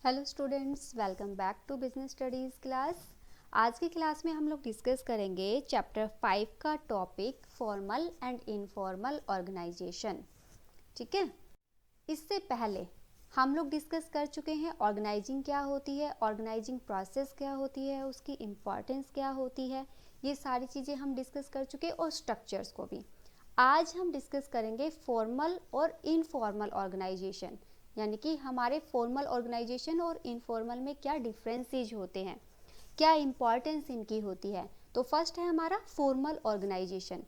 Hello students, welcome back to business studies class. आज की class में हम लोग डिस्कस करेंगे चैप्टर 5 का topic formal and informal organization. ठीक है, इससे पहले हम लोग डिस्कस कर चुके हैं ऑर्गेनाइजिंग क्या होती है, ऑर्गेनाइजिंग प्रोसेस क्या होती है, उसकी इम्पॉर्टेंस क्या होती है, ये सारी चीज़ें हम डिस्कस कर चुके हैं और स्ट्रक्चर्स को भी। आज हम डिस्कस करेंगे फॉर्मल और इनफॉर्मल ऑर्गेनाइजेशन, यानी कि हमारे फॉर्मल ऑर्गेनाइजेशन और इनफॉर्मल में क्या डिफरेंसेस होते हैं, क्या इंपॉर्टेंस इनकी होती है। तो फर्स्ट है हमारा फॉर्मल ऑर्गेनाइजेशन।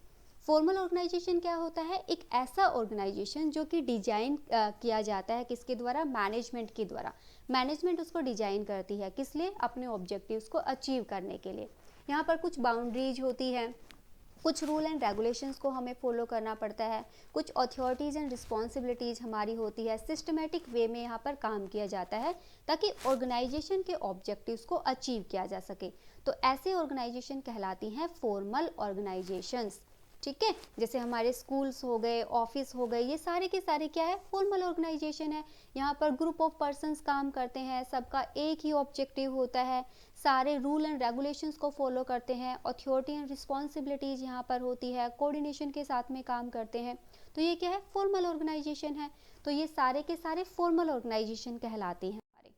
फॉर्मल ऑर्गेनाइजेशन क्या होता है? एक ऐसा ऑर्गेनाइजेशन जो कि डिजाइन किया जाता है किसके द्वारा? मैनेजमेंट के द्वारा। मैनेजमेंट उसको डिजाइन करती है किस लिए? अपने ऑब्जेक्टिव्स को अचीव करने के लिए। यहाँ पर कुछ बाउंड्रीज होती है, कुछ रूल एंड रेगुलेशंस को हमें फॉलो करना पड़ता है, कुछ अथॉरिटीज़ एंड रिस्पॉन्सिबिलिटीज़ हमारी होती है। सिस्टमेटिक वे में यहाँ पर काम किया जाता है ताकि ऑर्गेनाइजेशन के ऑब्जेक्टिव्स को अचीव किया जा सके। तो ऐसे ऑर्गेनाइजेशन कहलाती हैं फॉर्मल ऑर्गेनाइजेशंस। ठीक है, जैसे हमारे स्कूल्स हो गए, ऑफिस हो गए, ये सारे के सारे क्या है? फॉर्मल ऑर्गेनाइजेशन है। यहाँ पर ग्रुप ऑफ पर्सन्स काम करते हैं, सबका एक ही ऑब्जेक्टिव होता है, सारे रूल एंड रेगुलेशंस को फॉलो करते हैं, अथॉरिटी एंड रिस्पॉन्सिबिलिटीज यहाँ पर होती है, कोऑर्डिनेशन के साथ में काम करते हैं। तो ये क्या है? फॉर्मल ऑर्गेनाइजेशन है। तो ये सारे के सारे फॉर्मल ऑर्गेनाइजेशन कहलाते हैं हमारे।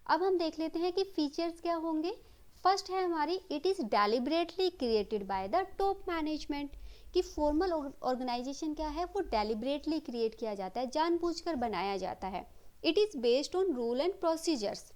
अब हम देख लेते हैं कि फीचर्स क्या होंगे। फर्स्ट है हमारी, it is deliberately created by the top management. कि फॉर्मल ऑर्गेनाइजेशन क्या है? वो डेलिबरेटली क्रिएट किया जाता है, जानबूझकर बनाया जाता है। It is based on rule and procedures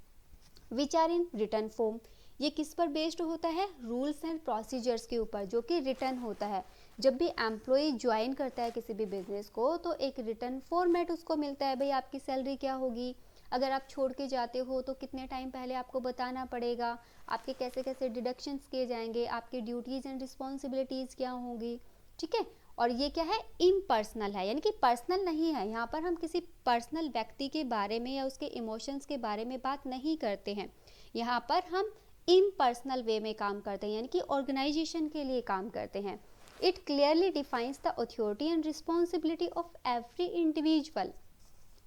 which are in return form. ये किस पर बेस्ड होता है? रूल्स एंड प्रोसीजर्स के ऊपर, जो कि रिटर्न होता है। जब भी एम्प्लॉय ज्वाइन करता है किसी भी बिजनेस को तो एक रिटर्न फॉर्मेट उसको मिलता है, भाई आपकी सैलरी क्या होगी, अगर आप छोड़ के जाते हो तो कितने टाइम पहले आपको बताना पड़ेगा, आपके कैसे कैसे डिडक्शंस किए जाएंगे, आपकी ड्यूटीज़ एंड रिस्पॉन्सिबिलिटीज़ क्या होंगी। ठीक है, और ये क्या है? इम्पर्सनल है, यानी कि पर्सनल नहीं है। यहाँ पर हम किसी पर्सनल व्यक्ति के बारे में या उसके इमोशंस के बारे में बात नहीं करते हैं। यहाँ पर हम इम्पर्सनल वे में काम करते हैं, यानी कि ऑर्गेनाइजेशन के लिए काम करते हैं। It clearly defines the authority and responsibility of every individual.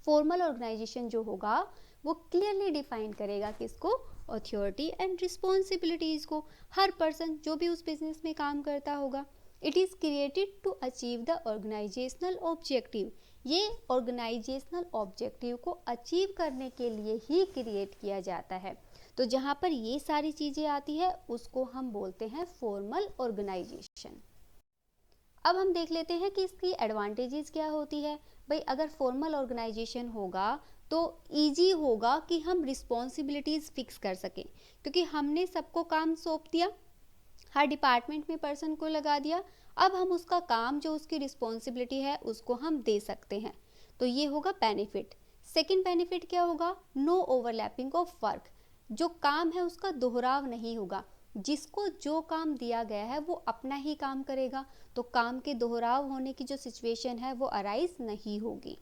Formal organization जो होगा वो क्लियरली डिफाइन करेगा किसको? अथॉरिटी एंड रिस्पॉन्सिबिलिटीज को, हर पर्सन जो भी उस बिजनेस में काम करता होगा। It is created to achieve the organizational objective. ये ऑर्गेनाइजेशनल ऑब्जेक्टिव को अचीव करने के लिए ही क्रिएट किया जाता है। तो जहाँ पर ये सारी चीज़ें आती है उसको हम बोलते हैं फॉर्मल ऑर्गेनाइजेशन। अब हम देख लेते हैं कि इसकी एडवांटेजेस क्या होती है। भाई अगर फॉर्मल ऑर्गेनाइजेशन होगा तो इजी होगा कि हम रिस्पॉन्सिबिलिटीज़ फिक्स कर सकें, क्योंकि हमने सबको काम सौंप दिया, हर डिपार्टमेंट में पर्सन को लगा दिया। अब हम उसका काम जो उसकी रिस्पॉन्सिबिलिटी है उसको हम दे सकते हैं। तो ये होगा बेनिफिट। सेकंड बेनिफिट क्या होगा? No overlapping of work. जो काम है उसका दोहराव नहीं होगा, जिसको जो काम दिया गया है वो अपना ही काम करेगा, तो काम के दोहराव होने की जो सिचुएशन है वो अराइज नहीं होगी।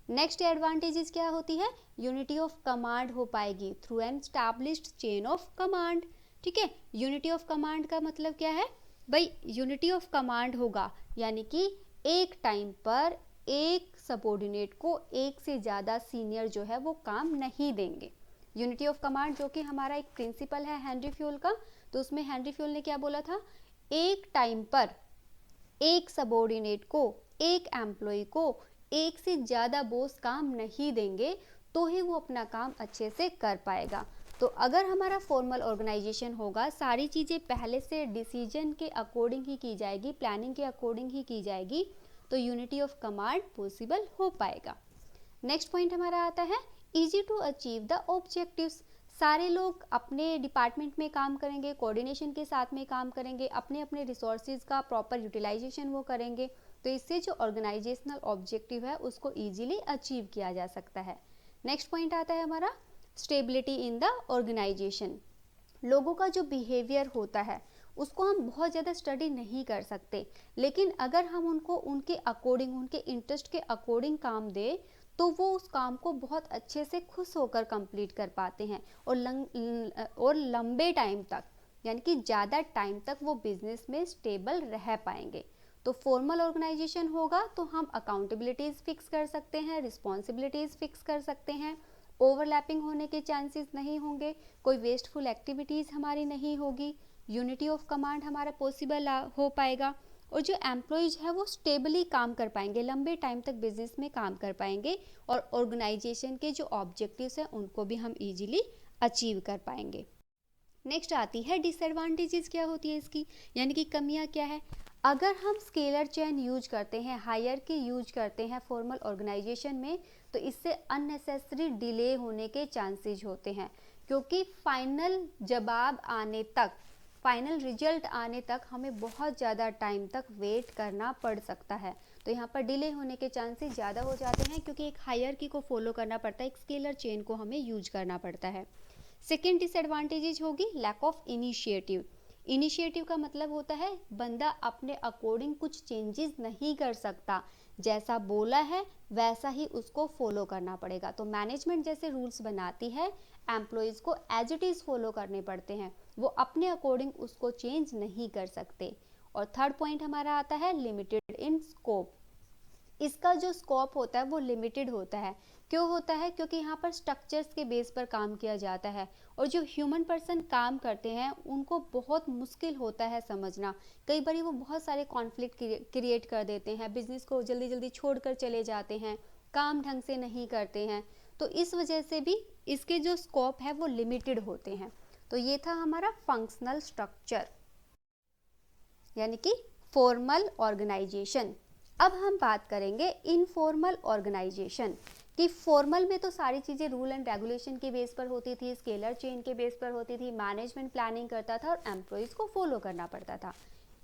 नेक्स्ट एडवांटेजेस क्या होती है? यूनिटी ऑफ कमांड हो पाएगी through an established chain of command. ठीक है, यूनिटी ऑफ कमांड का मतलब क्या है? भाई यूनिटी ऑफ कमांड होगा, यानी कि एक टाइम पर एक सबॉर्डिनेट को एक से ज़्यादा सीनियर जो है वो काम नहीं देंगे। यूनिटी ऑफ कमांड जो कि हमारा एक प्रिंसिपल है हेनरी फ्यूल का, तो उसमें हेनरी फ्यूल ने क्या बोला था? एक टाइम पर एक सबॉर्डिनेट को, एक एम्प्लॉय को एक से ज़्यादा बॉस काम नहीं देंगे तो ही वो अपना काम अच्छे से कर पाएगा। तो अगर हमारा फॉर्मल ऑर्गेनाइजेशन होगा, सारी चीज़ें पहले से डिसीजन के अकॉर्डिंग ही की जाएगी, प्लानिंग के अकॉर्डिंग ही की जाएगी, तो यूनिटी ऑफ कमांड पॉसिबल हो पाएगा। नेक्स्ट पॉइंट हमारा आता है easy to achieve the objectives. सारे लोग अपने डिपार्टमेंट में काम करेंगे, कोऑर्डिनेशन के साथ में काम करेंगे, अपने अपने रिसोर्सेज का प्रॉपर यूटिलाइजेशन वो करेंगे, तो इससे जो ऑर्गेनाइजेशनल ऑब्जेक्टिव है उसको इजीली अचीव किया जा सकता है। नेक्स्ट पॉइंट आता है हमारा स्टेबिलिटी इन द ऑर्गेनाइजेशन। लोगों का जो बिहेवियर होता है उसको हम बहुत ज़्यादा स्टडी नहीं कर सकते, लेकिन अगर हम उनको उनके अकॉर्डिंग, उनके इंटरेस्ट के अकॉर्डिंग काम दें तो वो उस काम को बहुत अच्छे से खुश होकर कंप्लीट कर पाते हैं और लंबे टाइम तक, यानी कि ज़्यादा टाइम तक वो बिजनेस में स्टेबल रह पाएंगे। तो फॉर्मल ऑर्गेनाइजेशन होगा तो हम अकाउंटेबिलिटीज़ फिक्स कर सकते हैं, रिस्पॉन्सिबिलिटीज़ फिक्स कर सकते हैं, ओवरलैपिंग होने के चांसेस नहीं होंगे, कोई वेस्टफुल एक्टिविटीज़ हमारी नहीं होगी, यूनिटी ऑफ कमांड हमारा पॉसिबल हो पाएगा, और जो एम्प्लॉयज़ है वो स्टेबली काम कर पाएंगे, लंबे टाइम तक बिजनेस में काम कर पाएंगे, और ऑर्गेनाइजेशन के जो ऑब्जेक्टिव्स हैं उनको भी हम इजीली अचीव कर पाएंगे। नेक्स्ट आती है डिसएडवांटेजेस क्या होती है इसकी, यानी कि कमियां क्या है। अगर हम स्केलर चेन यूज करते हैं, हायरार्की यूज करते हैं फॉर्मल ऑर्गेनाइजेशन में, तो इससे अननेसेसरी डिले होने के चांसेस होते हैं, क्योंकि फाइनल जवाब आने तक, फाइनल रिजल्ट आने तक हमें बहुत ज़्यादा टाइम तक वेट करना पड़ सकता है। तो यहाँ पर डिले होने के चांसेस ज़्यादा हो जाते हैं, क्योंकि एक हायरार्की को फॉलो करना पड़ता है, एक स्केलर चेन को हमें यूज करना पड़ता है। सेकेंड डिसएडवांटेजेस होगी लैक ऑफ इनिशिएटिव। इनिशिएटिव का मतलब होता है बंदा अपने अकॉर्डिंग कुछ चेंजेस नहीं कर सकता, जैसा बोला है वैसा ही उसको फॉलो करना पड़ेगा। तो मैनेजमेंट जैसे रूल्स बनाती है, एम्प्लॉयज़ को एज इट इज़ फॉलो करने पड़ते हैं, वो अपने अकॉर्डिंग उसको चेंज नहीं कर सकते। और थर्ड पॉइंट हमारा आता है लिमिटेड इन स्कोप। इसका जो स्कोप होता है वो लिमिटेड होता है। क्यों होता है? क्योंकि यहाँ पर स्ट्रक्चर्स के बेस पर काम किया जाता है, और जो ह्यूमन पर्सन काम करते हैं उनको बहुत मुश्किल होता है समझना। कई बार वो बहुत सारे कॉन्फ्लिक्ट क्रिएट कर देते हैं, बिजनेस को जल्दी जल्दी छोड़कर चले जाते हैं, काम ढंग से नहीं करते हैं, तो इस वजह से भी इसके जो स्कोप है वो लिमिटेड होते हैं। तो ये था हमारा फंक्शनल स्ट्रक्चर, यानी कि फॉर्मल ऑर्गेनाइजेशन। अब हम बात करेंगे इनफॉर्मल ऑर्गेनाइजेशन कि फॉर्मल में तो सारी चीज़ें रूल एंड रेगुलेशन के बेस पर होती थी, स्केलर चेन के बेस पर होती थी, मैनेजमेंट प्लानिंग करता था और एम्प्लॉयज़ को फॉलो करना पड़ता था।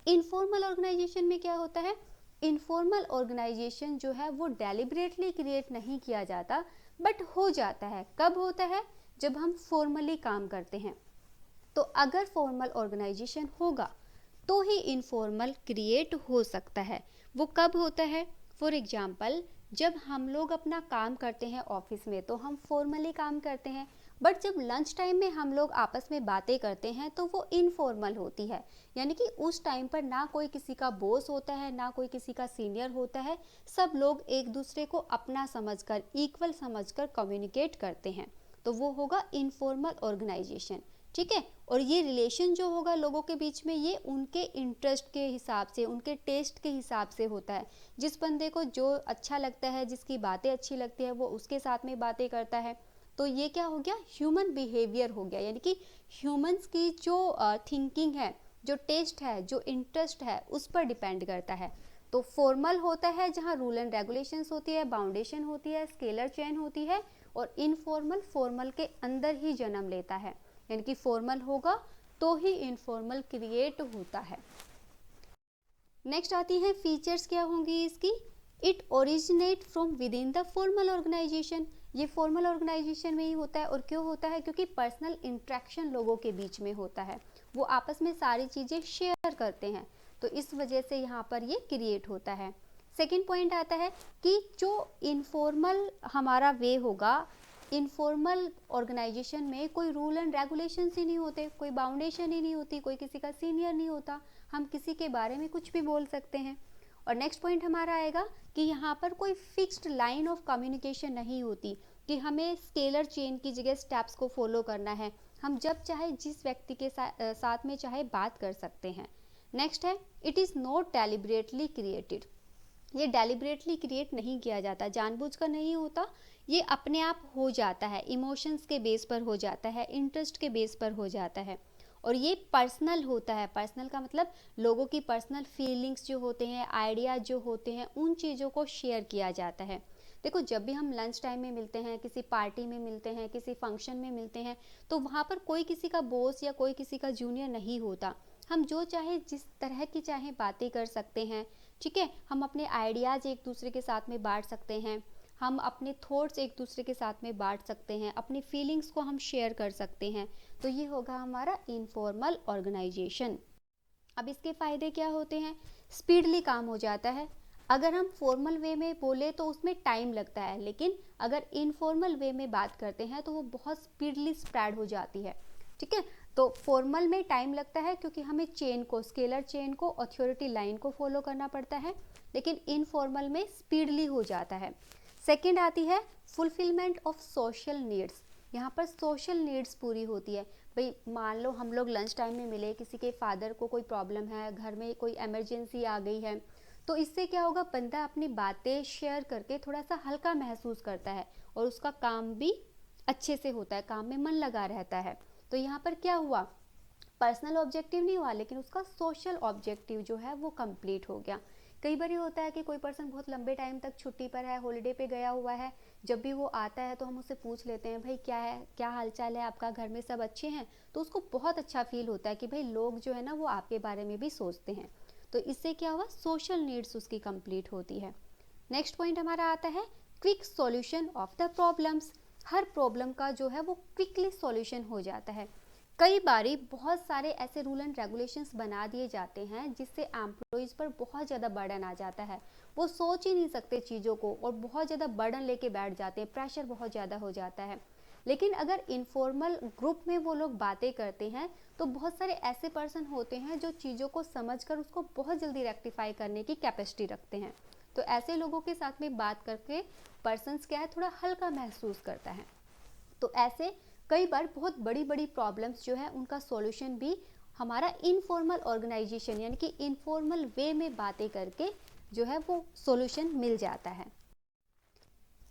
इनफॉर्मल ऑर्गेनाइजेशन में क्या होता है? इनफॉर्मल ऑर्गेनाइजेशन जो है वो डेलिबरेटली क्रिएट नहीं किया जाता, बट हो जाता है। कब होता है? जब हम फॉर्मली काम करते हैं। तो अगर फॉर्मल ऑर्गेनाइजेशन होगा तो ही इनफॉर्मल क्रिएट हो सकता है। वो कब होता है? फॉर एग्जाम्पल, जब हम लोग अपना काम करते हैं ऑफिस में तो हम फॉर्मली काम करते हैं, बट जब लंच टाइम में हम लोग आपस में बातें करते हैं तो वो इनफॉर्मल होती है। यानी कि उस टाइम पर ना कोई किसी का बॉस होता है, ना कोई किसी का सीनियर होता है, सब लोग एक दूसरे को अपना समझकर, इक्वल समझकर कम्युनिकेट करते हैं, तो वो होगा इनफॉर्मल ऑर्गेनाइजेशन। ठीक है। और ये रिलेशन जो होगा लोगों के बीच में, ये उनके इंटरेस्ट के हिसाब से, उनके टेस्ट के हिसाब से होता है। जिस बंदे को जो अच्छा लगता है, जिसकी बातें अच्छी लगती है, वो उसके साथ में बातें करता है। तो ये क्या हो गया? ह्यूमन बिहेवियर हो गया, यानी कि ह्यूमंस की जो थिंकिंग है, जो टेस्ट है, जो इंटरेस्ट है, उस पर डिपेंड करता है। तो फॉर्मल होता है जहाँ रूल एंड रेगुलेशंस होती है, बाउंडेशन होती है, स्केलर चेन होती है, और इनफॉर्मल फॉर्मल के अंदर ही जन्म लेता है, यानी कि फॉर्मल होगा तो ही इनफॉर्मल क्रिएट होता है। नेक्स्ट आती है फीचर्स क्या होंगी इसकी। It originate from within the formal organization. ये फॉर्मल ऑर्गेनाइजेशन में ही होता है। और क्यों होता है? क्योंकि पर्सनल इंट्रैक्शन लोगों के बीच में होता है, वो आपस में सारी चीज़ें शेयर करते हैं, तो इस वजह से यहाँ पर ये क्रिएट होता है। सेकेंड पॉइंट आता है कि जो इनफॉर्मल हमारा वे होगा, इनफॉर्मल ऑर्गेनाइजेशन में कोई रूल एंड रेगुलेशन ही नहीं होते, कोई बाउंडेशन ही नहीं होती, कोई किसी का सीनियर नहीं होता, हम किसी के बारे में कुछ भी बोल सकते हैं। और नेक्स्ट पॉइंट हमारा आएगा कि यहाँ पर कोई फिक्स्ड लाइन ऑफ कम्युनिकेशन नहीं होती कि हमें स्केलर चेन की जगह स्टेप्स को फॉलो करना है, हम जब चाहे जिस व्यक्ति के साथ में चाहे बात कर सकते हैं। नेक्स्ट है it is not deliberately created. ये डेलिबरेटली क्रिएट नहीं किया जाता, जानबूझकर नहीं होता, ये अपने आप हो जाता है, इमोशंस के बेस पर हो जाता है, इंटरेस्ट के बेस पर हो जाता है। और ये पर्सनल होता है। पर्सनल का मतलब लोगों की पर्सनल फीलिंग्स जो होते हैं, आइडियाज जो होते हैं, उन चीज़ों को शेयर किया जाता है। देखो, जब भी हम लंच टाइम में मिलते हैं, किसी पार्टी में मिलते हैं, किसी फंक्शन में मिलते हैं, तो वहाँ पर कोई किसी का बॉस या कोई किसी का जूनियर नहीं होता। हम जो चाहे जिस तरह की चाहे बातें कर सकते हैं। ठीक है। हम अपने आइडियाज़ एक दूसरे के साथ में बांट सकते हैं, हम अपने थॉट्स एक दूसरे के साथ में बांट सकते हैं, अपनी फीलिंग्स को हम शेयर कर सकते हैं। तो ये होगा हमारा इनफॉर्मल ऑर्गेनाइजेशन। अब इसके फ़ायदे क्या होते हैं? स्पीडली काम हो जाता है। अगर हम फॉर्मल वे में बोले तो उसमें टाइम लगता है, लेकिन अगर इनफॉर्मल वे में बात करते हैं तो वो बहुत स्पीडली स्प्रेड हो जाती है। ठीक है। तो फॉर्मल में टाइम लगता है क्योंकि हमें चेन को, स्केलर चेन को, अथॉरिटी लाइन को फॉलो करना पड़ता है, लेकिन इनफॉर्मल में स्पीडली हो जाता है। सेकंड आती है फुलफिलमेंट ऑफ सोशल नीड्स। यहाँ पर सोशल नीड्स पूरी होती है। भाई मान लो हम लोग लंच टाइम में मिले, किसी के फादर को कोई प्रॉब्लम है, घर में कोई इमरजेंसी आ गई है, तो इससे क्या होगा, बंदा अपनी बातें शेयर करके थोड़ा सा हल्का महसूस करता है और उसका काम भी अच्छे से होता है, काम में मन लगा रहता है। तो यहाँ पर क्या हुआ, पर्सनल ऑब्जेक्टिव नहीं हुआ, लेकिन उसका सोशल ऑब्जेक्टिव जो है वो कंप्लीट हो गया। कई बार होता है कि कोई पर्सन बहुत लंबे टाइम तक छुट्टी पर है, हॉलिडे पे गया हुआ है, जब भी वो आता है तो हम उससे पूछ लेते हैं भाई क्या है, क्या हालचाल है आपका, घर में सब अच्छे हैं, तो उसको बहुत अच्छा फील होता है कि भाई लोग जो है ना वो आपके बारे में भी सोचते हैं। तो इससे क्या हुआ, सोशल नीड्स उसकी कंप्लीट होती है। नेक्स्ट पॉइंट हमारा आता है quick solution of the problems. Her problem का जो है वो क्विकली सॉल्यूशन हो जाता है। कई बारी बहुत सारे ऐसे रूल एंड रेगुलेशंस बना दिए जाते हैं जिससे एम्प्लॉइज पर बहुत ज़्यादा बर्डन आ जाता है, वो सोच ही नहीं सकते चीज़ों को और बहुत ज़्यादा बर्डन लेके बैठ जाते हैं, प्रेशर बहुत ज़्यादा हो जाता है। लेकिन अगर इनफॉर्मल ग्रुप में वो लोग बातें करते हैं तो बहुत सारे ऐसे पर्सन होते हैं जो चीज़ों को समझकर उसको बहुत जल्दी रेक्टिफाई करने की कैपेसिटी रखते हैं। तो ऐसे लोगों के साथ में बात करके पर्सन्स क्या है, थोड़ा हल्का महसूस करता है। तो ऐसे कई बार बहुत बड़ी बड़ी प्रॉब्लम्स जो है उनका सॉल्यूशन भी हमारा इनफॉर्मल ऑर्गेनाइजेशन यानी कि इनफॉर्मल वे में बातें करके जो है वो सॉल्यूशन मिल जाता है।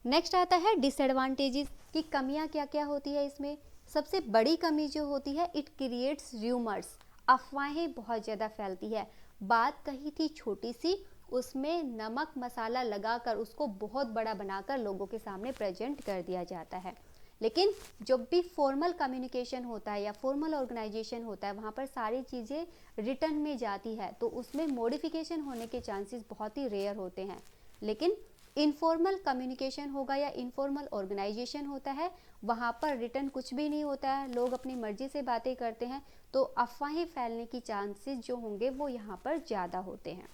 नेक्स्ट आता है डिसएडवांटेजेस की कमियां क्या क्या होती है इसमें। सबसे बड़ी कमी जो होती है, इट क्रिएट्स र्यूमर्स, अफवाहें बहुत ज़्यादा फैलती है। बात कही थी छोटी सी, उसमें नमक मसाला लगाकर उसको बहुत बड़ा बनाकर लोगों के सामने प्रेजेंट कर दिया जाता है। लेकिन जब भी फॉर्मल कम्युनिकेशन होता है या फॉर्मल ऑर्गेनाइजेशन होता है, वहाँ पर सारी चीज़ें रिटर्न में जाती है तो उसमें मॉडिफिकेशन होने के चांसेस बहुत ही रेयर होते हैं। लेकिन इनफॉर्मल कम्युनिकेशन होगा या इनफॉर्मल ऑर्गेनाइजेशन होता है, वहाँ पर रिटर्न कुछ भी नहीं होता है, लोग अपनी मर्जी से बातें करते हैं, तो अफवाहें फैलने की चांसेस जो होंगे वो यहाँ पर ज़्यादा होते हैं।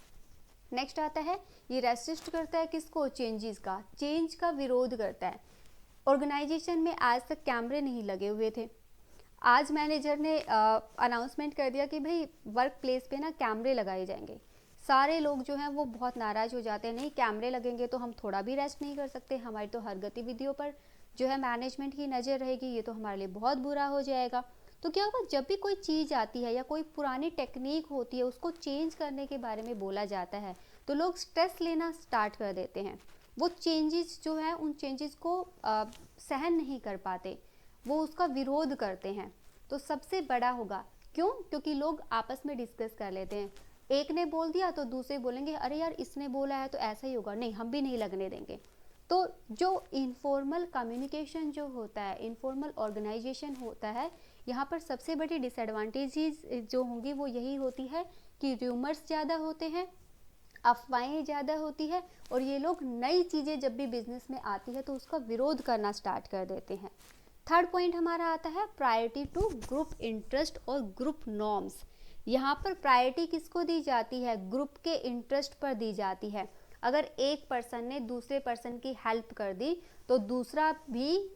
नेक्स्ट आता है, ये रेसिस्ट करता है किसको, चेंजेस का, चेंज का विरोध करता है। ऑर्गेनाइजेशन में आज तक कैमरे नहीं लगे हुए थे, आज मैनेजर ने अनाउंसमेंट कर दिया कि भाई वर्क प्लेस पे ना कैमरे लगाए जाएंगे। सारे लोग जो हैं वो बहुत नाराज़ हो जाते हैं, नहीं कैमरे लगेंगे तो हम थोड़ा भी रेस्ट नहीं कर सकते, हमारी तो हर गतिविधियों पर जो है मैनेजमेंट की नज़र रहेगी, ये तो हमारे लिए बहुत बुरा हो जाएगा। तो क्या होगा, जब भी कोई चीज़ आती है या कोई पुरानी टेक्निक होती है उसको चेंज करने के बारे में बोला जाता है तो लोग स्ट्रेस लेना स्टार्ट कर देते हैं। वो चेंजेस जो है उन चेंजेस को सहन नहीं कर पाते, वो उसका विरोध करते हैं। तो सबसे बड़ा होगा, क्यों, क्योंकि लोग आपस में डिस्कस कर लेते हैं, एक ने बोल दिया तो दूसरे बोलेंगे अरे यार इसने बोला है तो ऐसा ही होगा, नहीं हम भी नहीं लगने देंगे। तो जो इनफॉर्मल कम्युनिकेशन जो होता है, इनफॉर्मल ऑर्गेनाइजेशन होता है, यहाँ पर सबसे बड़ी डिसएडवांटेजेस जो होंगी वो यही होती है कि र्यूमर्स ज़्यादा होते हैं, अफवाहें ज़्यादा होती है और ये लोग नई चीज़ें जब भी बिजनेस में आती है तो उसका विरोध करना स्टार्ट कर देते हैं। थर्ड पॉइंट हमारा आता है प्रायोरिटी टू ग्रुप इंटरेस्ट और ग्रुप नॉर्म्स। यहाँ पर प्रायोरिटी किसको दी जाती है, ग्रुप के इंटरेस्ट पर दी जाती है। अगर एक पर्सन ने दूसरे पर्सन की हेल्प कर दी तो दूसरा भी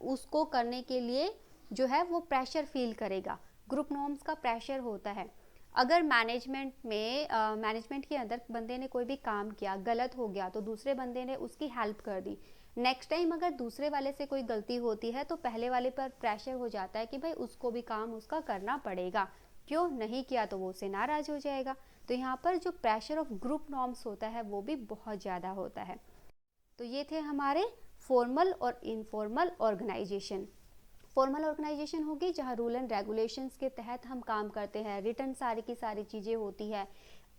उसको करने के लिए जो है वो प्रेशर फील करेगा, ग्रुप नॉर्म्स का प्रेशर होता है। अगर मैनेजमेंट के अंदर बंदे ने कोई भी काम किया, गलत हो गया तो दूसरे बंदे ने उसकी हेल्प कर दी, नेक्स्ट टाइम अगर दूसरे वाले से कोई गलती होती है तो पहले वाले पर प्रेशर हो जाता है कि भाई उसको भी काम उसका करना पड़ेगा, क्यों नहीं किया तो वो उससे नाराज हो जाएगा। तो यहाँ पर जो प्रेशर ऑफ ग्रुप नॉर्म्स होता है वो भी बहुत ज़्यादा होता है। तो ये थे हमारे फॉर्मल और इनफॉर्मल ऑर्गेनाइजेशन। फॉर्मल ऑर्गेनाइजेशन होगी जहाँ रूल एंड रेगुलेशंस के तहत हम काम करते हैं, रिटर्न सारी की सारी चीज़ें होती है,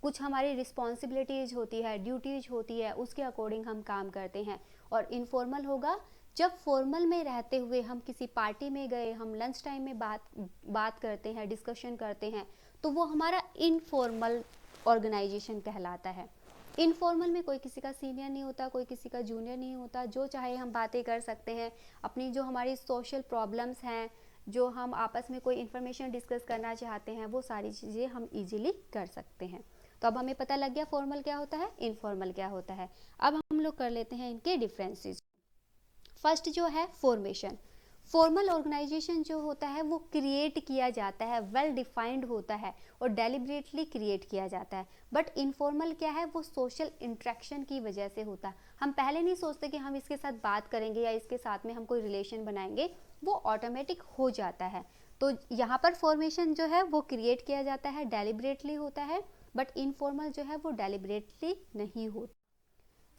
कुछ हमारी रिस्पॉन्सिबिलिटीज़ होती है, ड्यूटीज़ होती है, उसके अकॉर्डिंग हम काम करते हैं। और इनफॉर्मल होगा जब फॉर्मल में रहते हुए हम किसी पार्टी में गए, हम लंच टाइम में बात करते हैं, डिस्कशन करते हैं, तो वो हमारा इनफॉर्मल ऑर्गेनाइजेशन कहलाता है। इनफॉर्मल में कोई किसी का सीनियर नहीं होता, कोई किसी का जूनियर नहीं होता, जो चाहे हम बातें कर सकते हैं, अपनी जो हमारी सोशल प्रॉब्लम्स हैं, जो हम आपस में कोई इन्फॉर्मेशन डिस्कस करना चाहते हैं, वो सारी चीज़ें हम इजीली कर सकते हैं। तो अब हमें पता लग गया फॉर्मल क्या होता है, इनफॉर्मल क्या होता है। अब हम लोग कर लेते हैं इनके डिफरेंसेस। फर्स्ट जो है फॉर्मेशन। फॉर्मल ऑर्गेनाइजेशन जो होता है वो क्रिएट किया जाता है, वेल डिफाइंड होता है और डेलिब्रेटली क्रिएट किया जाता है। बट इनफॉर्मल क्या है, वो सोशल इंट्रैक्शन की वजह से होता है। हम पहले नहीं सोचते कि हम इसके साथ बात करेंगे या इसके साथ में हम कोई रिलेशन बनाएंगे, वो ऑटोमेटिक हो जाता है। तो यहाँ पर फॉर्मेशन जो है वो क्रिएट किया जाता है, डेलिब्रेटली होता है, बट इनफॉर्मल जो है वो डेलिब्रेटली नहीं होता।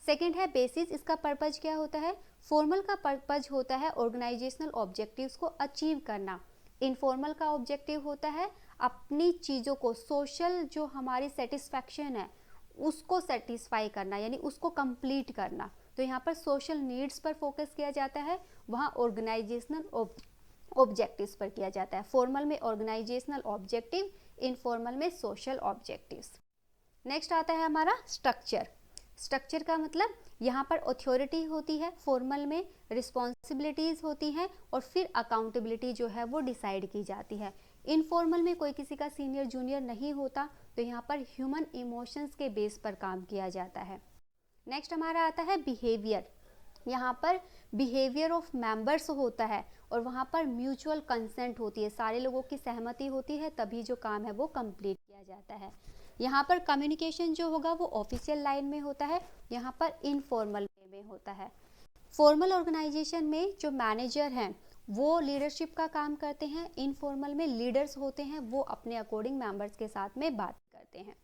सेकेंड है बेसिस, इसका पर्पज क्या होता है? फॉर्मल का पर्पज होता है ऑर्गेनाइजेशनल ऑब्जेक्टिव्स को अचीव करना। इनफॉर्मल का ऑब्जेक्टिव होता है अपनी चीज़ों को, सोशल जो हमारी सेटिस्फैक्शन है उसको सेटिस्फाई करना, यानी उसको कंप्लीट करना। तो यहाँ पर सोशल नीड्स पर फोकस किया जाता है, वहाँ ऑर्गेनाइजेशनल ऑब्जेक्टिव्स पर किया जाता है। फॉर्मल में ऑर्गेनाइजेशनल ऑब्जेक्टिव, इनफॉर्मल में सोशल ऑब्जेक्टिव्स। नेक्स्ट आता है हमारा स्ट्रक्चर। स्ट्रक्चर का मतलब यहाँ पर अथॉरिटी होती है, फॉर्मल में रिस्पॉन्सिबिलिटीज़ होती हैं, और फिर अकाउंटेबिलिटी जो है वो डिसाइड की जाती है। इनफॉर्मल में कोई किसी का सीनियर जूनियर नहीं होता, तो यहाँ पर ह्यूमन इमोशंस के बेस पर काम किया जाता है। नेक्स्ट हमारा आता है बिहेवियर। यहाँ पर बिहेवियर ऑफ मेंबर्स होता है, और वहाँ पर म्यूचुअल कंसेंट होती है, सारे लोगों की सहमति होती है, तभी जो काम है वो कंप्लीट किया जाता है। यहाँ पर कम्युनिकेशन जो होगा वो ऑफिशियल लाइन में होता है, यहाँ पर इनफॉर्मल वे में होता है। फॉर्मल ऑर्गेनाइजेशन में जो मैनेजर हैं वो लीडरशिप का काम करते हैं, इनफॉर्मल में लीडर्स होते हैं, वो अपने अकॉर्डिंग मेंबर्स के साथ में बात करते हैं।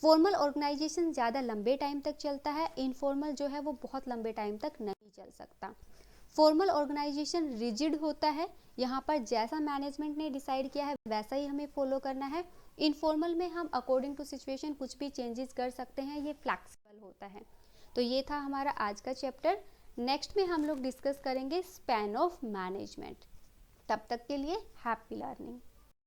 फॉर्मल ऑर्गेनाइजेशन ज़्यादा लंबे टाइम तक चलता है, इनफॉर्मल जो है वो बहुत लंबे टाइम तक नहीं चल सकता। फॉर्मल ऑर्गेनाइजेशन रिजिड होता है, यहाँ पर जैसा मैनेजमेंट ने डिसाइड किया है वैसा ही हमें फॉलो करना है। इनफॉर्मल में हम अकॉर्डिंग टू सिचुएशन कुछ भी चेंजेस कर सकते हैं, ये फ्लैक्सिबल होता है। तो ये था हमारा आज का चैप्टर। नेक्स्ट में हम लोग डिस्कस करेंगे स्पैन ऑफ मैनेजमेंट। तब तक के लिए हैप्पी लर्निंग।